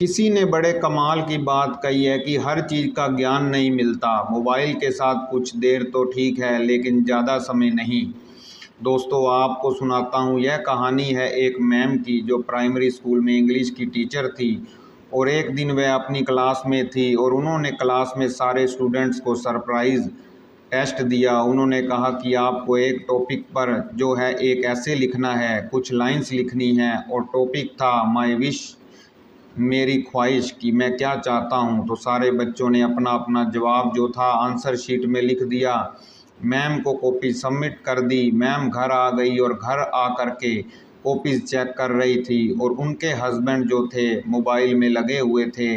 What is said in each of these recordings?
किसी ने बड़े कमाल की बात कही है कि हर चीज़ का ज्ञान नहीं मिलता। मोबाइल के साथ कुछ देर तो ठीक है, लेकिन ज़्यादा समय नहीं। दोस्तों, आपको सुनाता हूँ। यह कहानी है एक मैम की जो प्राइमरी स्कूल में इंग्लिश की टीचर थी। और एक दिन वह अपनी क्लास में थी और उन्होंने क्लास में सारे स्टूडेंट्स को सरप्राइज़ टेस्ट दिया। उन्होंने कहा कि आपको एक टॉपिक पर जो है एक ऐसे लिखना है, कुछ लाइंस लिखनी है। और टॉपिक था माय विश, मेरी ख्वाहिश, कि मैं क्या चाहता हूँ। तो सारे बच्चों ने अपना अपना जवाब जो था आंसर शीट में लिख दिया। मैम को कॉपी सबमिट कर दी। मैम घर आ गई और घर आ कर के कॉपीज़ चेक कर रही थी। और उनके हस्बैंड जो थे मोबाइल में लगे हुए थे,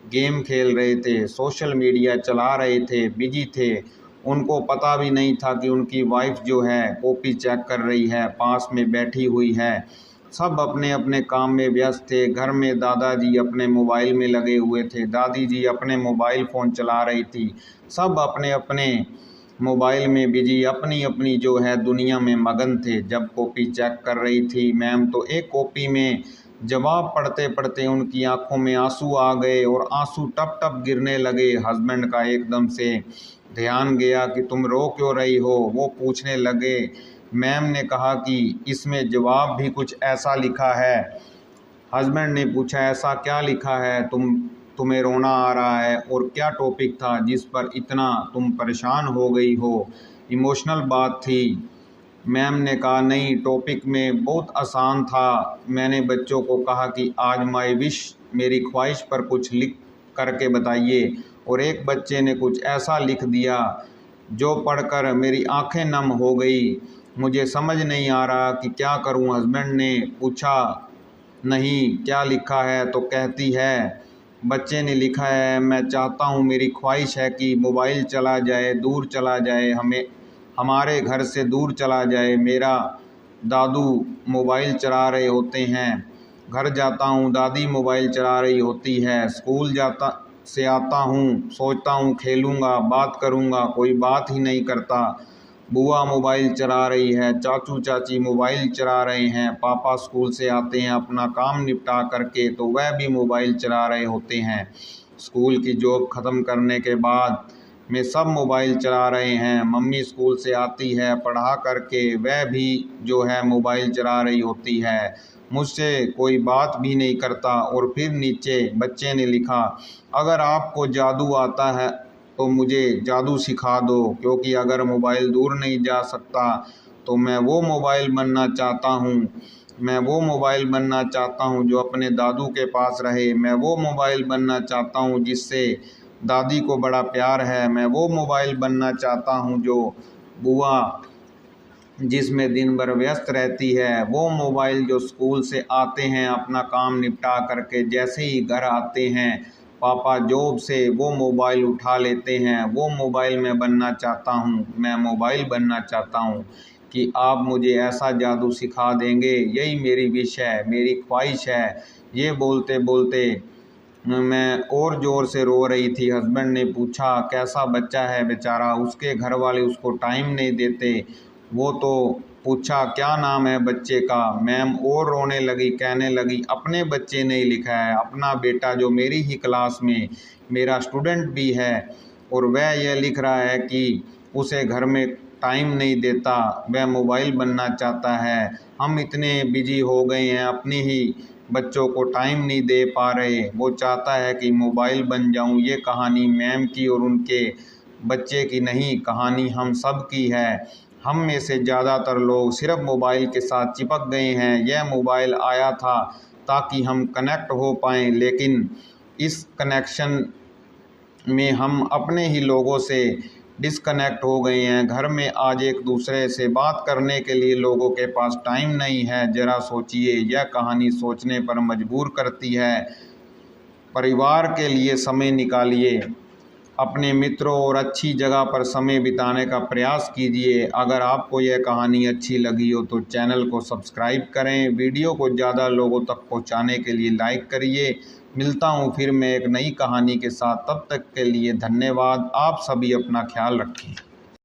गेम खेल रहे थे, सोशल मीडिया चला रहे थे, बिजी थे। उनको पता भी नहीं था कि उनकी वाइफ जो है कॉपी चेक कर रही है, पास में बैठी हुई है। सब अपने अपने काम में व्यस्त थे। घर में दादाजी अपने मोबाइल में लगे हुए थे, दादी जी अपने मोबाइल फ़ोन चला रही थी। सब अपने अपने मोबाइल में बिजी, अपनी अपनी जो है दुनिया में मगन थे। जब कॉपी चेक कर रही थी मैम, तो एक कॉपी में जवाब पढ़ते पढ़ते उनकी आंखों में आंसू आ गए और आंसू टप टप गिरने लगे। हस्बैंड का एकदम से ध्यान गया कि तुम रो क्यों रही हो। वो पूछने लगे। मैम ने कहा कि इसमें जवाब भी कुछ ऐसा लिखा है। हस्बैंड ने पूछा, ऐसा क्या लिखा है तुम्हें रोना आ रहा है, और क्या टॉपिक था जिस पर इतना तुम परेशान हो गई हो। इमोशनल बात थी। मैम ने कहा, नहीं, टॉपिक में बहुत आसान था। मैंने बच्चों को कहा कि आज माय विश, मेरी ख्वाहिश पर कुछ लिख करके बताइए। और एक बच्चे ने कुछ ऐसा लिख दिया जो पढ़कर मेरी आंखें नम हो गई। मुझे समझ नहीं आ रहा कि क्या करूं। हस्बैंड ने पूछा, नहीं क्या लिखा है, तो कहती है, बच्चे ने लिखा है, मैं चाहता हूँ, मेरी ख्वाहिश है कि मोबाइल चला जाए, दूर चला जाए, हमारे घर से दूर चला जाए। मेरा दादू मोबाइल चला रहे होते हैं, घर जाता हूँ दादी मोबाइल चला रही होती है, स्कूल जाता से आता हूँ सोचता हूँ खेलूँगा, बात करूँगा, कोई बात ही नहीं करता। बुआ मोबाइल चला रही है, चाचू चाची मोबाइल चला रहे हैं, पापा स्कूल से आते हैं अपना काम निपटा करके तो वह भी मोबाइल चला रहे होते हैं। स्कूल की जॉब ख़त्म करने के बाद में सब मोबाइल चला रहे हैं। मम्मी स्कूल से आती है पढ़ा करके, वह भी जो है मोबाइल चला रही होती है, मुझसे कोई बात भी नहीं करता। और फिर नीचे बच्चे ने लिखा, अगर आपको जादू आता है तो मुझे जादू सिखा दो, क्योंकि अगर मोबाइल दूर नहीं जा सकता तो मैं वो मोबाइल बनना चाहता हूँ। मैं वो मोबाइल बनना चाहता हूँ जो अपने दादू के पास रहे। मैं वो मोबाइल बनना चाहता हूँ जिससे दादी को बड़ा प्यार है। मैं वो मोबाइल बनना चाहता हूँ जो बुआ जिसमें दिन भर व्यस्त रहती है। वो मोबाइल जो स्कूल से आते हैं अपना काम निपटा करके, जैसे ही घर आते हैं पापा जॉब से, वो मोबाइल उठा लेते हैं। वो मोबाइल मैं बनना चाहता हूँ। मैं मोबाइल बनना चाहता हूँ कि आप मुझे ऐसा जादू सिखा देंगे, यही मेरी विश है, मेरी ख्वाहिश है। ये बोलते बोलते मैं और ज़ोर से रो रही थी। हस्बैंड ने पूछा, कैसा बच्चा है बेचारा, उसके घर वाले उसको टाइम नहीं देते। वो तो पूछा, क्या नाम है बच्चे का। मैम और रोने लगी, कहने लगी, अपने बच्चे ने ही लिखा है, अपना बेटा जो मेरी ही क्लास में मेरा स्टूडेंट भी है, और वह यह लिख रहा है कि उसे घर में टाइम नहीं देता, वह मोबाइल बनना चाहता है। हम इतने बिजी हो गए हैं, अपने ही बच्चों को टाइम नहीं दे पा रहे, वो चाहता है कि मोबाइल बन जाऊं। ये कहानी मैम की और उनके बच्चे की नहीं, कहानी हम सब की है। हम में से ज़्यादातर लोग सिर्फ मोबाइल के साथ चिपक गए हैं। यह मोबाइल आया था ताकि हम कनेक्ट हो पाएँ, लेकिन इस कनेक्शन में हम अपने ही लोगों से डिस्कनेक्ट हो गए हैं। घर में आज एक दूसरे से बात करने के लिए लोगों के पास टाइम नहीं है। ज़रा सोचिए, यह कहानी सोचने पर मजबूर करती है। परिवार के लिए समय निकालिए, अपने मित्रों और अच्छी जगह पर समय बिताने का प्रयास कीजिए। अगर आपको यह कहानी अच्छी लगी हो तो चैनल को सब्सक्राइब करें, वीडियो को ज़्यादा लोगों तक पहुंचाने के लिए लाइक करिए। मिलता हूं फिर मैं एक नई कहानी के साथ, तब तक के लिए धन्यवाद। आप सभी अपना ख्याल रखें।